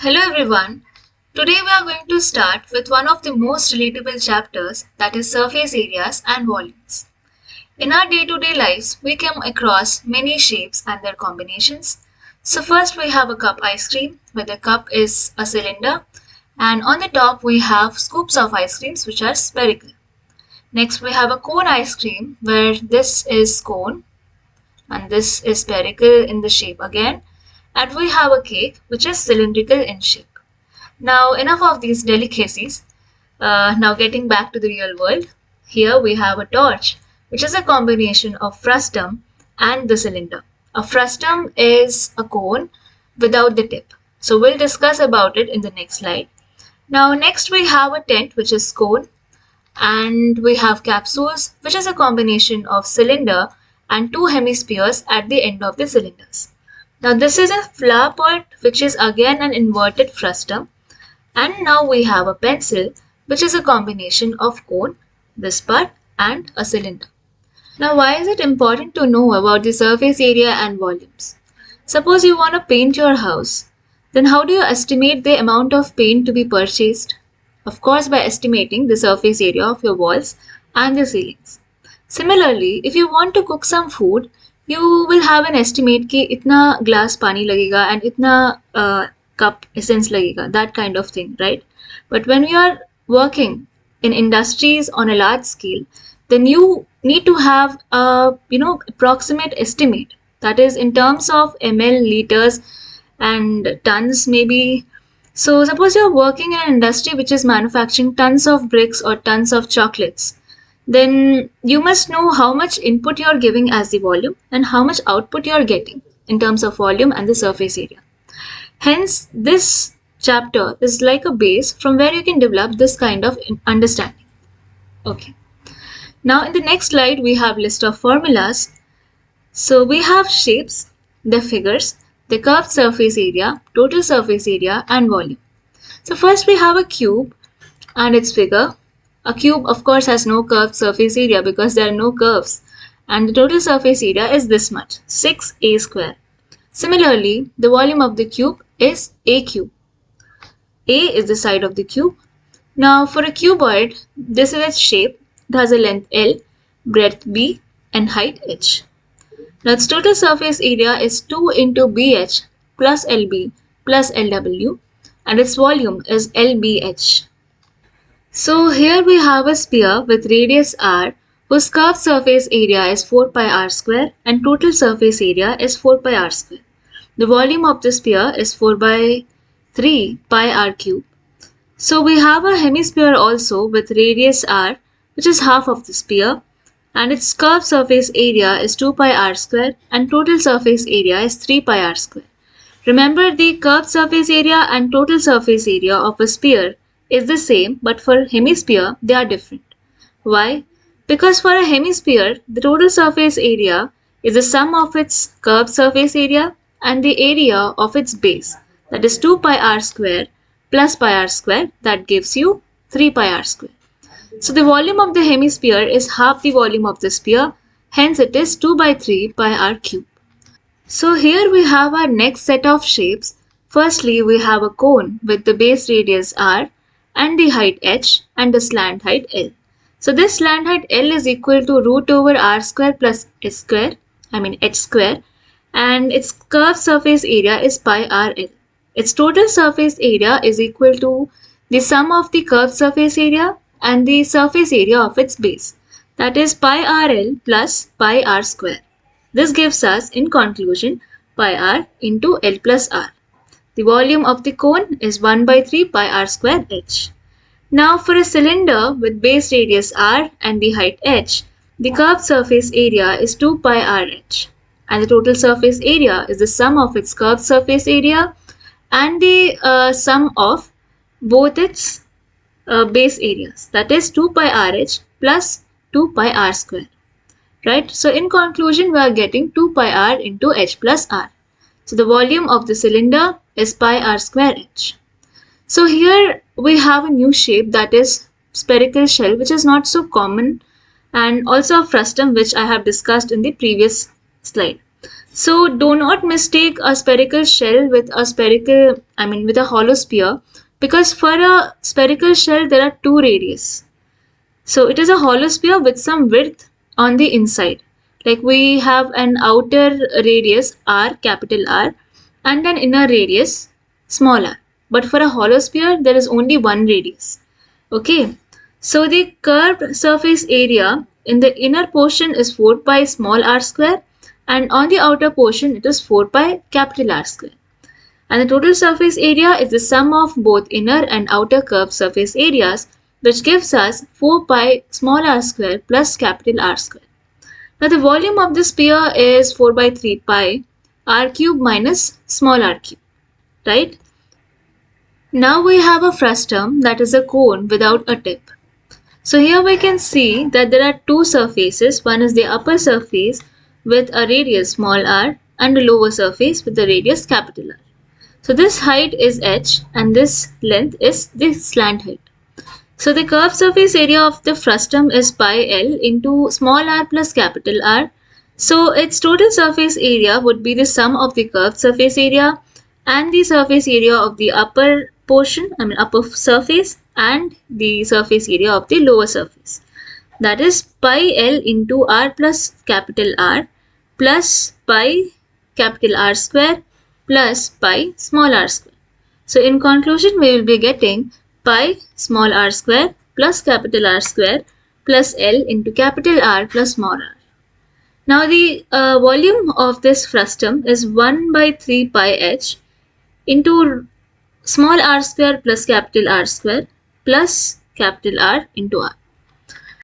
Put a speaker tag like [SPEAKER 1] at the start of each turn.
[SPEAKER 1] Hello everyone. Today we are going to start with one of the most relatable chapters, that is surface areas and volumes. In our day-to-day lives, we come across many shapes and their combinations. So first we have a cup ice cream where the cup is a cylinder and on the top we have scoops of ice creams which are spherical. Next we have a cone ice cream where this is cone and this is spherical in the shape again, and we have a cake which is cylindrical in shape. Now enough of these delicacies. Now getting back to the real world, here we have a torch which is a combination of frustum and the cylinder. A frustum is a cone without the tip. So we'll discuss about it in the next slide. Now next we have a tent which is cone, and we have capsules which is a combination of cylinder and two hemispheres at the end of the cylinders. Now this is a flower pot which is again an inverted frustum, and now we have a pencil which is a combination of cone, this part, and a cylinder. Now why is it important to know about the surface area and volumes? Suppose you want to paint your house, then how do you estimate the amount of paint to be purchased? Of course, by estimating the surface area of your walls and the ceilings. Similarly, if you want to cook some food, you will have an estimate कि इतना glass पानी लगेगा and इतना cup essence लगेगा, that kind of thing, right? But when you are working in industries on a large scale, then you need to have a approximate estimate, that is in terms of ml, liters, and tons maybe. So suppose you're working in an industry which is manufacturing tons of bricks or tons of chocolates, then you must know how much input you're giving as the volume and how much output you're getting in terms of volume and the surface area. Hence, this chapter is like a base from where you can develop this kind of understanding. Okay. Now in the next slide, we have list of formulas. So we have shapes, the figures, the curved surface area, total surface area, and volume. So first we have a cube and its figure. A cube of course has no curved surface area because there are no curves, and the total surface area is this much, 6a square. Similarly, the volume of the cube is a cube. A is the side of the cube. Now for a cuboid, this is its shape. It has a length L, breadth B, and height h. Now its total surface area is 2 into BH plus LB plus LW, and its volume is LBH. So here we have a sphere with radius r whose curved surface area is 4 pi r square and total surface area is 4 pi r square. The volume of the sphere is 4 by 3 pi r cube. So we have a hemisphere also with radius r, which is half of the sphere, and its curved surface area is 2 pi r square and total surface area is 3 pi r square. Remember, the curved surface area and total surface area of a sphere is the same, but for hemisphere they are different. Why? Because for a hemisphere, the total surface area is the sum of its curved surface area and the area of its base, that is 2 pi r square plus pi r square, that gives you 3 pi r square. So the volume of the hemisphere is half the volume of the sphere, hence it is 2 by 3 pi r cube. So here we have our next set of shapes. Firstly, we have a cone with the base radius r and the height h and the slant height L. So this slant height L is equal to root over r square plus h square, h square, and its curved surface area is pi r L. Its total surface area is equal to the sum of the curved surface area and the surface area of its base, that is pi r L plus pi r square. This gives us, in conclusion, pi r into L plus r. The volume of the cone is 1 by 3 pi r square h. Now for a cylinder with base radius r and the height h, the curved surface area is 2 pi r h, and the total surface area is the sum of its curved surface area and the sum of both its base areas, that is 2 pi r h plus 2 pi r square. Right? So in conclusion, we are getting 2 pi r into h plus r. So the volume of the cylinder is pi r square h. So here we have a new shape, that is spherical shell, which is not so common, and also a frustum, which I have discussed in the previous slide. So do not mistake a spherical shell with with a hollow sphere, because for a spherical shell there are two radius. So it is a hollow sphere with some width on the inside. Like we have an outer radius R, capital R, and an inner radius small r. But for a hollow sphere there is only one radius. Okay. So the curved surface area in the inner portion is 4 pi small r square, and on the outer portion it is 4 pi capital R square. And the total surface area is the sum of both inner and outer curved surface areas, which gives us 4 pi small r square plus capital R square. Now the volume of the sphere is 4 by 3 pi r cube minus small r cube, right? Now we have a frustum, that is a cone without a tip. So here we can see that there are two surfaces. One is the upper surface with a radius small r and a lower surface with a radius capital R. So this height is h and this length is the slant height. So the curved surface area of the frustum is pi L into small r plus capital R. So its total surface area would be the sum of the curved surface area and the surface area of the upper portion, upper surface, and the surface area of the lower surface. That is pi L into R plus capital R plus pi capital R square plus pi small r square. So in conclusion, we will be getting pi small r square plus capital R square plus L into capital R plus small r. Now the volume of this frustum is 1 by 3 pi h into small r square plus capital R square plus capital R into R.